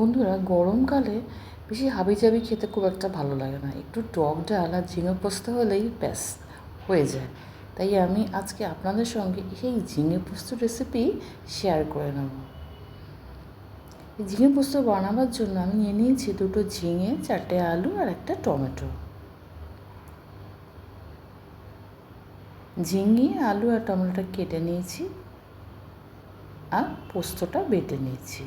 বন্ধুরা, গরমকালে বেশি হাবিজাবি খেতে খুব একটা ভালো লাগে না। একটু টক ডাল আর ঝিঙে পোস্ত হলেই ব্যাস হয়ে যায়। তাই আমি আজকে আপনাদের সঙ্গে এই ঝিঙে পোস্ত রেসিপি শেয়ার করে নেব। এই ঝিঙে পোস্ত বানাবার জন্য আমি নিয়ে নিয়েছি 2টো ঝিঙে, 4টে আলু আর একটা টমেটো। ঝিঙে, আলু আর টমেটোটা কেটে নিয়েছি আর পোস্তটা বেটে নিয়েছি।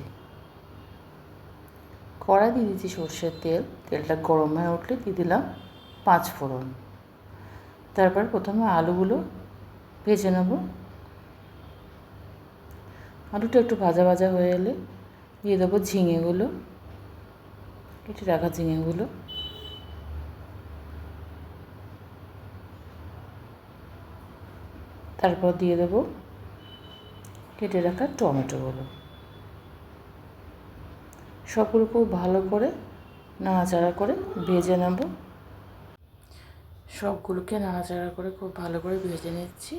কড়াই দিয়ে দিয়েছি সর্ষের তেল। তেলটা গরম হয়ে উঠলে দিয়ে দিলাম 5 ফোড়ন। তারপর প্রথমে আলুগুলো ভেজে নেব। আলুটা একটু ভাজা ভাজা হয়ে এলে দিয়ে দেবো ঝিঙেগুলো, কেটে রাখা ঝিঙেগুলো। তারপর দিয়ে দেবো কেটে রাখা টমেটোগুলো। সবগুলো খুব ভালো করে নাড়াচাড়া করে ভেজে নেব। সবগুলোকে নাড়াচাড়া করে খুব ভালো করে ভেজে নিচ্ছি।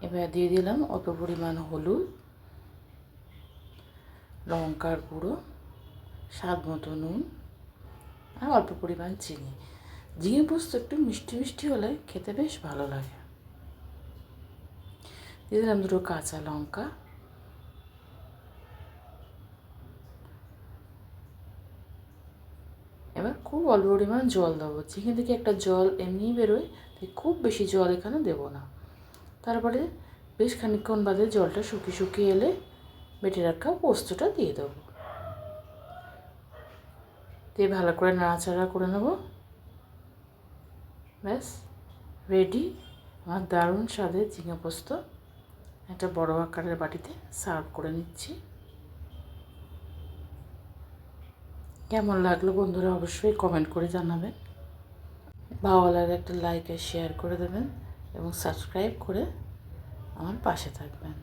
এবার দিয়ে দিলাম অল্প পরিমাণ হলুদ, লঙ্কার গুঁড়ো, স্বাদ মতো নুন আর অল্প পরিমাণ চিনি। ঝিঙে পোস্ত একটু মিষ্টি মিষ্টি হলে খেতে বেশ ভালো লাগে। দিয়ে দিলাম 2টো কাঁচা লঙ্কা। এবার খুব অল্প পরিমাণ জল দেবো। ঝিঙে থেকে একটা জল এমনিই বেরোয়, তাই খুব বেশি জল এখানে দেবো না। তারপরে বেশ খানিকক্ষণ বাদে জলটা শুকিয়ে এলে বেটে রাখা পোস্তটা দিয়ে দেবো। দিয়ে ভালো করে নাড়াচাড়া করে নেব। ব্যাস রেডি আমার দারুণ স্বাদের ঝিঙে পোস্ত। একটা বড় আকারের বাটিতে সার্ভ করে নিচ্ছি। কেমন লাগলো বন্ধুরা অবশ্যই কমেন্ট করে জানাবেন। ভালো লাগলে একটা লাইক আর শেয়ার করে দেবেন এবং সাবস্ক্রাইব করে আমার পাশে থাকবেন।